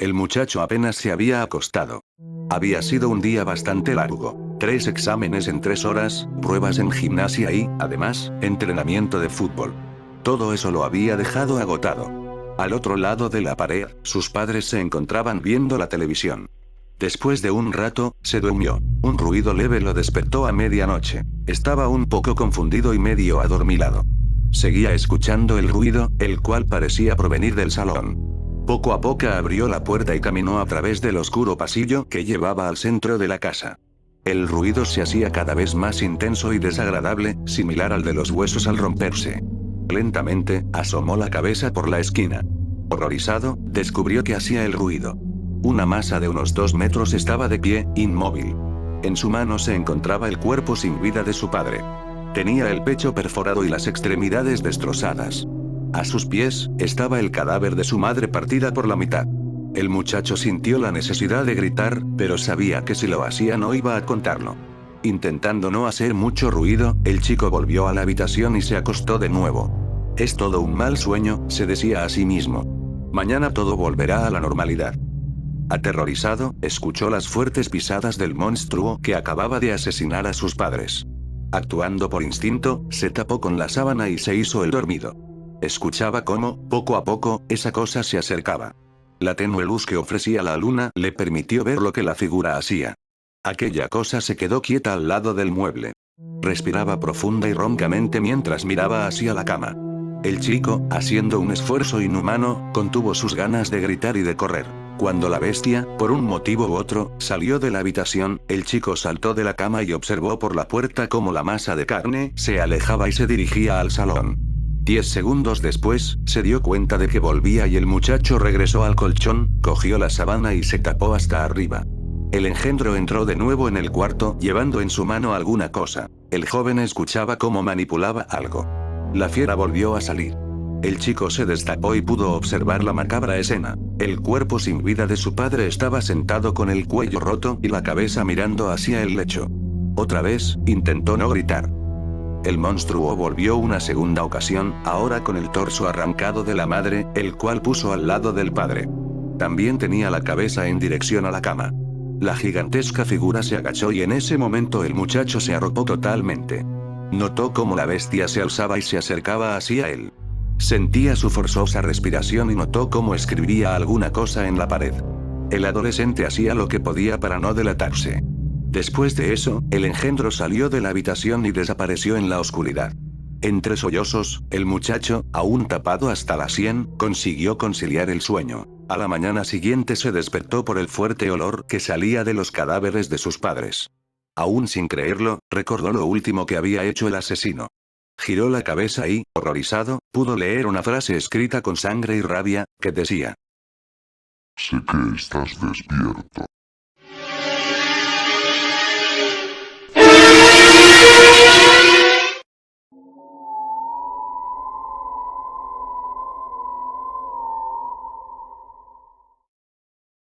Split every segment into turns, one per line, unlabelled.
El muchacho apenas se había acostado. Había sido un día bastante largo. 3 exámenes en 3 horas, pruebas en gimnasia y, además, entrenamiento de fútbol. Todo eso lo había dejado agotado. Al otro lado de la pared, sus padres se encontraban viendo la televisión. Después de un rato, se durmió. Un ruido leve lo despertó a medianoche. Estaba un poco confundido y medio adormilado. Seguía escuchando el ruido, el cual parecía provenir del salón. Poco a poco abrió la puerta y caminó a través del oscuro pasillo que llevaba al centro de la casa. El ruido se hacía cada vez más intenso y desagradable, similar al de los huesos al romperse. Lentamente, asomó la cabeza por la esquina. Horrorizado, descubrió que hacía el ruido. Una masa de unos 2 metros estaba de pie, inmóvil. En su mano se encontraba el cuerpo sin vida de su padre. Tenía el pecho perforado y las extremidades destrozadas. A sus pies, estaba el cadáver de su madre partida por la mitad. El muchacho sintió la necesidad de gritar, pero sabía que si lo hacía no iba a contarlo. Intentando no hacer mucho ruido, el chico volvió a la habitación y se acostó de nuevo. Es todo un mal sueño, se decía a sí mismo. Mañana todo volverá a la normalidad. Aterrorizado, escuchó las fuertes pisadas del monstruo que acababa de asesinar a sus padres. Actuando por instinto, se tapó con la sábana y se hizo el dormido. Escuchaba cómo, poco a poco, esa cosa se acercaba. La tenue luz que ofrecía la luna le permitió ver lo que la figura hacía. Aquella cosa se quedó quieta al lado del mueble. Respiraba profunda y roncamente mientras miraba hacia la cama. El chico, haciendo un esfuerzo inhumano, contuvo sus ganas de gritar y de correr. Cuando la bestia, por un motivo u otro, salió de la habitación, el chico saltó de la cama y observó por la puerta cómo la masa de carne se alejaba y se dirigía al salón. 10 segundos después, se dio cuenta de que volvía y el muchacho regresó al colchón, cogió la sábana y se tapó hasta arriba. El engendro entró de nuevo en el cuarto, llevando en su mano alguna cosa. El joven escuchaba cómo manipulaba algo. La fiera volvió a salir. El chico se destapó y pudo observar la macabra escena. El cuerpo sin vida de su padre estaba sentado con el cuello roto y la cabeza mirando hacia el lecho. Otra vez, intentó no gritar. El monstruo volvió una segunda ocasión, ahora con el torso arrancado de la madre, el cual puso al lado del padre. También tenía la cabeza en dirección a la cama. La gigantesca figura se agachó y en ese momento el muchacho se arropó totalmente. Notó cómo la bestia se alzaba y se acercaba hacia él. Sentía su forzosa respiración y notó cómo escribía alguna cosa en la pared. El adolescente hacía lo que podía para no delatarse. Después de eso, el engendro salió de la habitación y desapareció en la oscuridad. Entre sollozos, el muchacho, aún tapado hasta la sien, consiguió conciliar el sueño. A la mañana siguiente se despertó por el fuerte olor que salía de los cadáveres de sus padres. Aún sin creerlo, recordó lo último que había hecho el asesino. Giró la cabeza y, horrorizado, pudo leer una frase escrita con sangre y rabia, que decía:
Sé que estás despierto.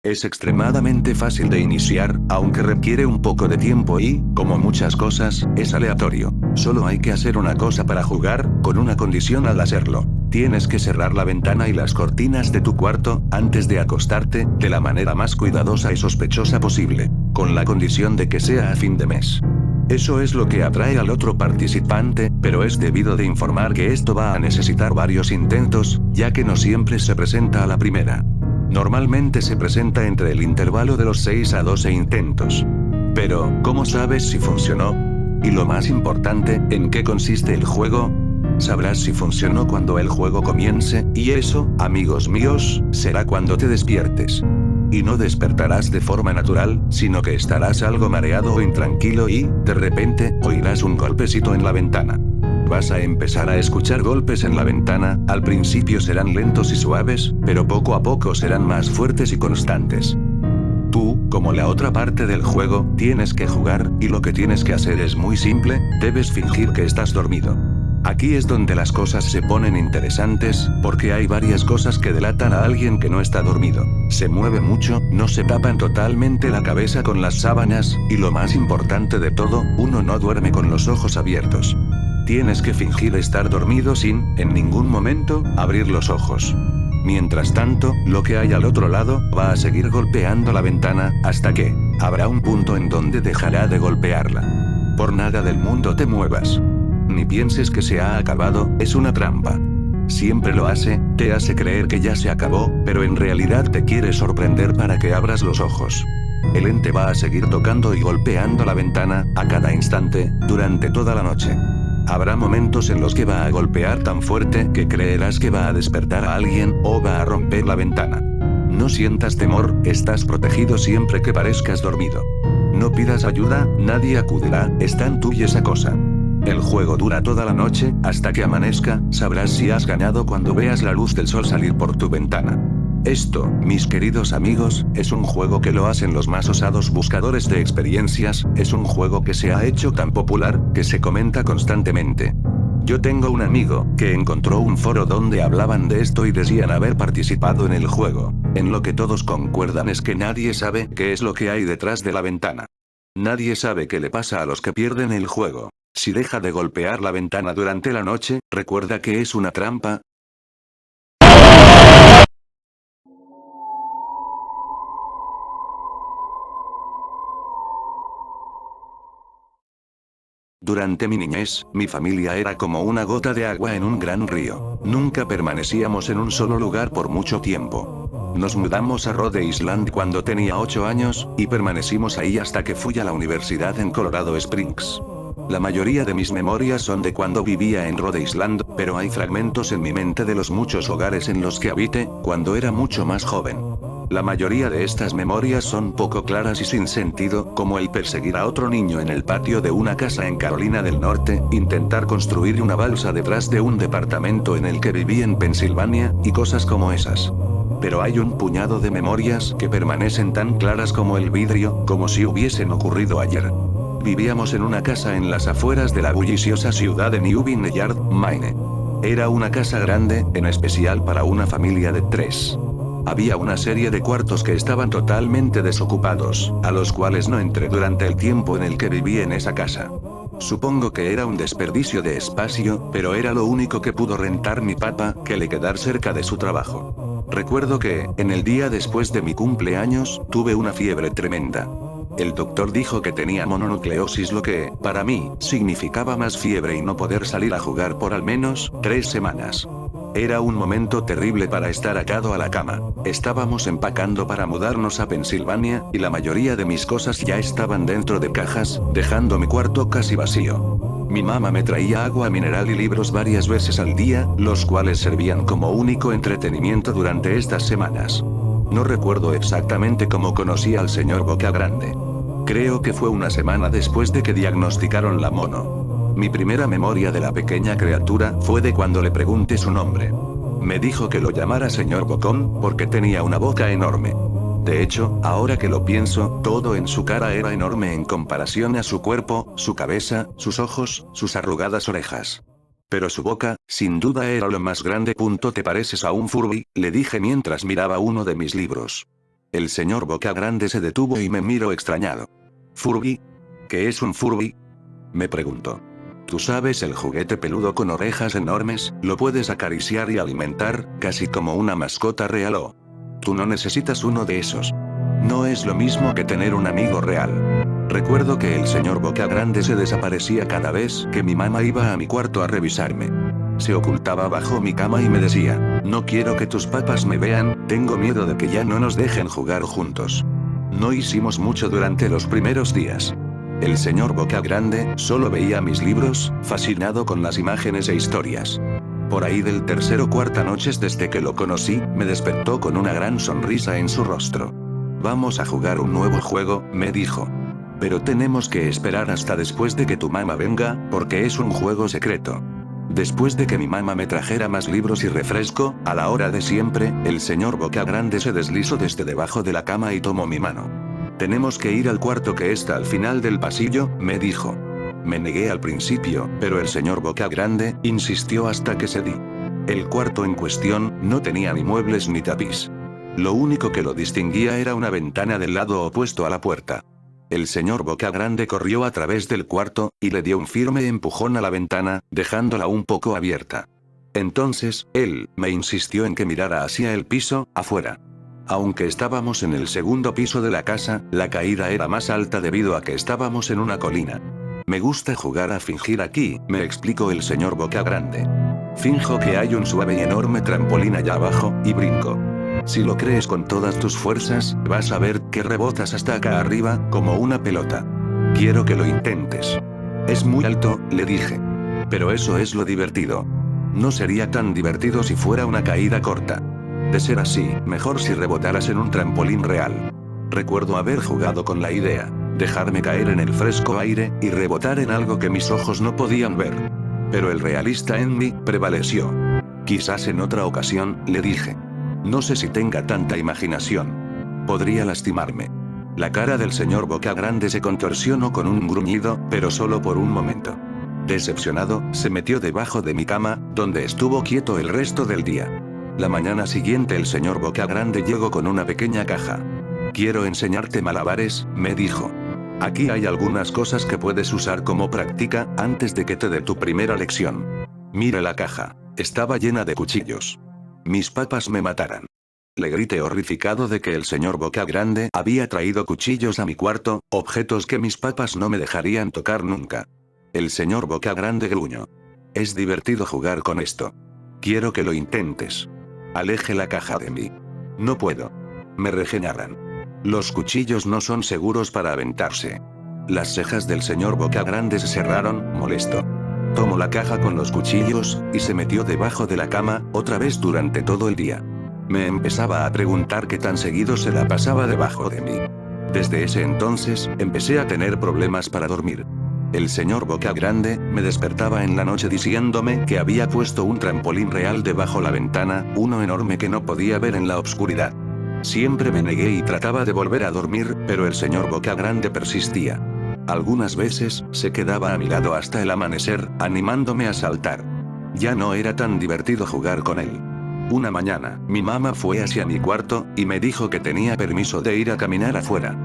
Es extremadamente fácil de iniciar, aunque requiere un poco de tiempo y, como muchas cosas, es aleatorio. Solo hay que hacer una cosa para jugar, con una condición al hacerlo. Tienes que cerrar la ventana y las cortinas de tu cuarto, antes de acostarte, de la manera más cuidadosa y sospechosa posible. Con la condición de que sea a fin de mes. Eso es lo que atrae al otro participante, pero es debido de informar que esto va a necesitar varios intentos, ya que no siempre se presenta a la primera. Normalmente se presenta entre el intervalo de los 6 a 12 intentos. Pero, ¿cómo sabes si funcionó? Y lo más importante, ¿en qué consiste el juego? Sabrás si funcionó cuando el juego comience, y eso, amigos míos, será cuando te despiertes. Y no despertarás de forma natural, sino que estarás algo mareado o intranquilo y, de repente, oirás un golpecito en la ventana. Vas a empezar a escuchar golpes en la ventana, al principio serán lentos y suaves, pero poco a poco serán más fuertes y constantes. Tú, como la otra parte del juego, tienes que jugar, y lo que tienes que hacer es muy simple, debes fingir que estás dormido. Aquí es donde las cosas se ponen interesantes, porque hay varias cosas que delatan a alguien que no está dormido. Se mueve mucho, no se tapan totalmente la cabeza con las sábanas, y lo más importante de todo, uno no duerme con los ojos abiertos. Tienes que fingir estar dormido sin, en ningún momento, abrir los ojos. Mientras tanto, lo que hay al otro lado, va a seguir golpeando la ventana, hasta que habrá un punto en donde dejará de golpearla. Por nada del mundo te muevas. Ni pienses que se ha acabado, es una trampa. Siempre lo hace, te hace creer que ya se acabó, pero en realidad te quiere sorprender para que abras los ojos. El ente va a seguir tocando y golpeando la ventana, a cada instante, durante toda la noche. Habrá momentos en los que va a golpear tan fuerte que creerás que va a despertar a alguien, o va a romper la ventana. No sientas temor, estás protegido siempre que parezcas dormido. No pidas ayuda, nadie acudirá, está en tú y esa cosa. El juego dura toda la noche, hasta que amanezca, sabrás si has ganado cuando veas la luz del sol salir por tu ventana. Esto, mis queridos amigos, es un juego que lo hacen los más osados buscadores de experiencias, es un juego que se ha hecho tan popular, que se comenta constantemente. Yo tengo un amigo, que encontró un foro donde hablaban de esto y decían haber participado en el juego. En lo que todos concuerdan es que nadie sabe qué es lo que hay detrás de la ventana. Nadie sabe qué le pasa a los que pierden el juego. Si deja de golpear la ventana durante la noche, recuerda que es una trampa. Durante mi niñez, mi familia era como una gota de agua en un gran río. Nunca permanecíamos en un solo lugar por mucho tiempo. Nos mudamos a Rhode Island cuando tenía 8 años, y permanecimos ahí hasta que fui a la universidad en Colorado Springs. La mayoría de mis memorias son de cuando vivía en Rhode Island, pero hay fragmentos en mi mente de los muchos hogares en los que habité, cuando era mucho más joven. La mayoría de estas memorias son poco claras y sin sentido, como el perseguir a otro niño en el patio de una casa en Carolina del Norte, intentar construir una balsa detrás de un departamento en el que viví en Pensilvania, y cosas como esas. Pero hay un puñado de memorias que permanecen tan claras como el vidrio, como si hubiesen ocurrido ayer. Vivíamos en una casa en las afueras de la bulliciosa ciudad de New Vineyard, Maine. Era una casa grande, en especial para una familia de 3. Había una serie de cuartos que estaban totalmente desocupados, a los cuales no entré durante el tiempo en el que viví en esa casa. Supongo que era un desperdicio de espacio, pero era lo único que pudo rentar mi papá, que le quedara cerca de su trabajo. Recuerdo que, en el día después de mi cumpleaños, tuve una fiebre tremenda. El doctor dijo que tenía mononucleosis, lo que, para mí, significaba más fiebre y no poder salir a jugar por al menos 3 semanas. Era un momento terrible para estar atado a la cama. Estábamos empacando para mudarnos a Pensilvania, y la mayoría de mis cosas ya estaban dentro de cajas, dejando mi cuarto casi vacío. Mi mamá me traía agua mineral y libros varias veces al día, los cuales servían como único entretenimiento durante estas semanas. No recuerdo exactamente cómo conocí al señor Boca Grande. Creo que fue una semana después de que diagnosticaron la mono. Mi primera memoria de la pequeña criatura fue de cuando le pregunté su nombre. Me dijo que lo llamara señor Bocón, porque tenía una boca enorme. De hecho, ahora que lo pienso, todo en su cara era enorme en comparación a su cuerpo, su cabeza, sus ojos, sus arrugadas orejas. Pero su boca, sin duda era lo más grande. ¿Te pareces a un Furby?, le dije mientras miraba uno de mis libros. El señor Boca Grande se detuvo y me miró extrañado. ¿Furby? ¿Qué es un Furby?, me preguntó. Tú sabes, el juguete peludo con orejas enormes, lo puedes acariciar y alimentar, casi como una mascota real. O tú no necesitas uno de esos. No es lo mismo que tener un amigo real. Recuerdo que el señor Boca Grande se desaparecía cada vez que mi mamá iba a mi cuarto a revisarme. Se ocultaba bajo mi cama y me decía, no quiero que tus papás me vean, tengo miedo de que ya no nos dejen jugar juntos. No hicimos mucho durante los primeros días. El señor Boca Grande solo veía mis libros, fascinado con las imágenes e historias. Por ahí del tercer o cuarta noches desde que lo conocí, me despertó con una gran sonrisa en su rostro. Vamos a jugar un nuevo juego, me dijo. Pero tenemos que esperar hasta después de que tu mamá venga, porque es un juego secreto. Después de que mi mamá me trajera más libros y refresco, a la hora de siempre, el señor Boca Grande se deslizó desde debajo de la cama y tomó mi mano. Tenemos que ir al cuarto que está al final del pasillo, me dijo. Me negué al principio, pero el señor Boca Grande insistió hasta que cedí. El cuarto en cuestión no tenía ni muebles ni tapiz. Lo único que lo distinguía era una ventana del lado opuesto a la puerta. El señor Boca Grande corrió a través del cuarto, y le dio un firme empujón a la ventana, dejándola un poco abierta. Entonces, él me insistió en que mirara hacia el piso, afuera. Aunque estábamos en el segundo piso de la casa, la caída era más alta debido a que estábamos en una colina. Me gusta jugar a fingir aquí, me explicó el señor Bocagrande. Finjo que hay un suave y enorme trampolín allá abajo, y brinco. Si lo crees con todas tus fuerzas, vas a ver que rebotas hasta acá arriba, como una pelota. Quiero que lo intentes. Es muy alto, le dije. Pero eso es lo divertido. No sería tan divertido si fuera una caída corta. De ser así, mejor si rebotaras en un trampolín real. Recuerdo haber jugado con la idea, dejarme caer en el fresco aire, y rebotar en algo que mis ojos no podían ver. Pero el realista en mí prevaleció. Quizás en otra ocasión, le dije. No sé si tenga tanta imaginación. Podría lastimarme. La cara del señor Bocagrande se contorsionó con un gruñido, pero solo por un momento. Decepcionado, se metió debajo de mi cama, donde estuvo quieto el resto del día. La mañana siguiente el señor Bocagrande llegó con una pequeña caja. Quiero enseñarte malabares, me dijo. Aquí hay algunas cosas que puedes usar como práctica, antes de que te dé tu primera lección. Mira la caja. Estaba llena de cuchillos. Mis papás me matarán. Le grité horrificado de que el señor Bocagrande había traído cuchillos a mi cuarto, objetos que mis papás no me dejarían tocar nunca. El señor Bocagrande gruñó. Es divertido jugar con esto. Quiero que lo intentes. Aleje la caja de mí. No puedo. Me regeñarán. Los cuchillos no son seguros para aventarse. Las cejas del señor Bocagrande se cerraron, molesto. Tomó la caja con los cuchillos, y se metió debajo de la cama, otra vez durante todo el día. Me empezaba a preguntar qué tan seguido se la pasaba debajo de mí. Desde ese entonces, empecé a tener problemas para dormir. El señor Bocagrande me despertaba en la noche diciéndome que había puesto un trampolín real debajo la ventana, uno enorme que no podía ver en la oscuridad. Siempre me negué y trataba de volver a dormir, pero el señor Bocagrande persistía. Algunas veces, se quedaba a mi lado hasta el amanecer, animándome a saltar. Ya no era tan divertido jugar con él. Una mañana, mi mamá fue hacia mi cuarto, y me dijo que tenía permiso de ir a caminar afuera.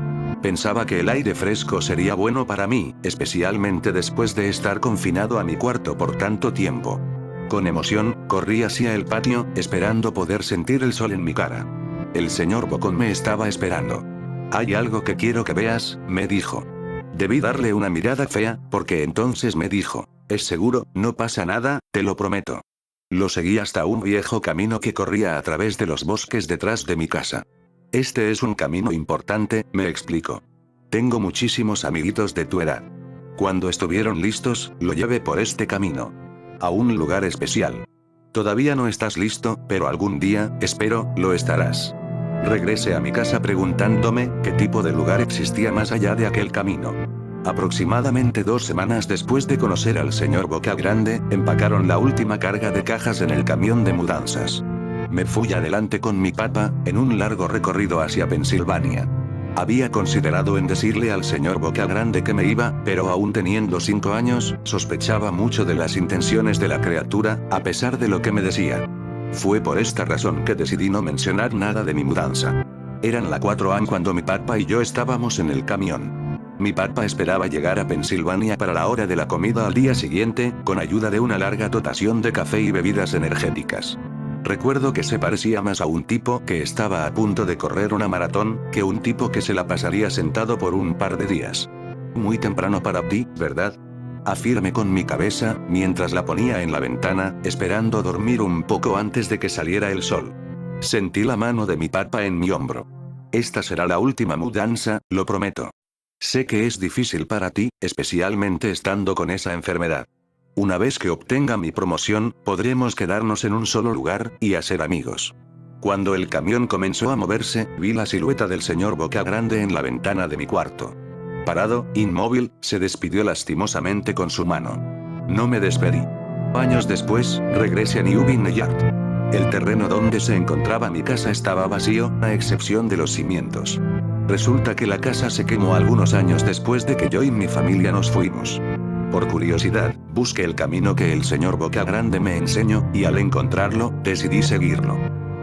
Pensaba que el aire fresco sería bueno para mí, especialmente después de estar confinado a mi cuarto por tanto tiempo. Con emoción, corrí hacia el patio, esperando poder sentir el sol en mi cara. El señor Bocón me estaba esperando. Hay algo que quiero que veas, me dijo. Debí darle una mirada fea, porque entonces me dijo, ¿es seguro? No pasa nada, te lo prometo. Lo seguí hasta un viejo camino que corría a través de los bosques detrás de mi casa. Este es un camino importante, me explicó. Tengo muchísimos amiguitos de tu edad. Cuando estuvieron listos, lo llevé por este camino. A un lugar especial. Todavía no estás listo, pero algún día, espero, lo estarás. Regresé a mi casa preguntándome qué tipo de lugar existía más allá de aquel camino. Aproximadamente 2 semanas después de conocer al señor Bocagrande, empacaron la última carga de cajas en el camión de mudanzas. Me fui adelante con mi papá, en un largo recorrido hacia Pensilvania. Había considerado en decirle al señor Bocagrande que me iba, pero aún teniendo 5 años, sospechaba mucho de las intenciones de la criatura, a pesar de lo que me decía. Fue por esta razón que decidí no mencionar nada de mi mudanza. Eran las 4 AM cuando mi papá y yo estábamos en el camión. Mi papá esperaba llegar a Pensilvania para la hora de la comida al día siguiente, con ayuda de una larga dotación de café y bebidas energéticas. Recuerdo que se parecía más a un tipo que estaba a punto de correr una maratón, que un tipo que se la pasaría sentado por un par de días. Muy temprano para ti, ¿verdad? Afirmé con mi cabeza, mientras la ponía en la ventana, esperando dormir un poco antes de que saliera el sol. Sentí la mano de mi papá en mi hombro. Esta será la última mudanza, lo prometo. Sé que es difícil para ti, especialmente estando con esa enfermedad. Una vez que obtenga mi promoción, podremos quedarnos en un solo lugar, y hacer amigos. Cuando el camión comenzó a moverse, vi la silueta del señor Bocagrande en la ventana de mi cuarto. Parado, inmóvil, se despidió lastimosamente con su mano. No me despedí. Años después, regresé a New Vineyard. El terreno donde se encontraba mi casa estaba vacío, a excepción de los cimientos. Resulta que la casa se quemó algunos años después de que yo y mi familia nos fuimos. Por curiosidad, busqué el camino que el señor Bocagrande me enseñó, y al encontrarlo, decidí seguirlo.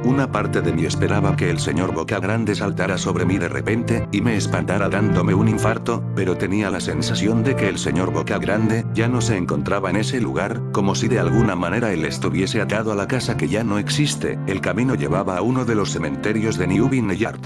Una parte de mí esperaba que el señor Bocagrande saltara sobre mí de repente, y me espantara dándome un infarto, pero tenía la sensación de que el señor Bocagrande ya no se encontraba en ese lugar, como si de alguna manera él estuviese atado a la casa que ya no existe. El camino llevaba a uno de los cementerios de New Vineyard.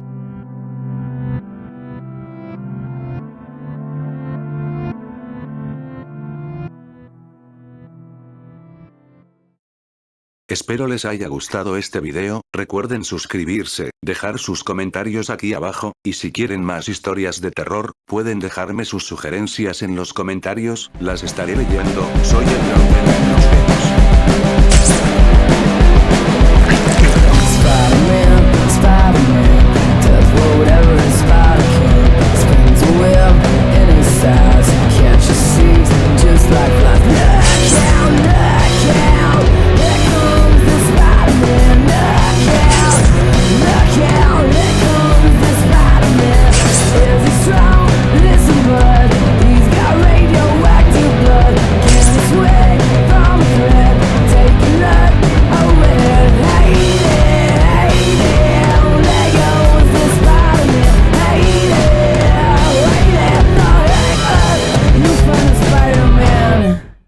Espero les haya gustado este video, recuerden suscribirse, dejar sus comentarios aquí abajo, y si quieren más historias de terror, pueden dejarme sus sugerencias en los comentarios, las estaré leyendo. Soy el Norman, nos vemos.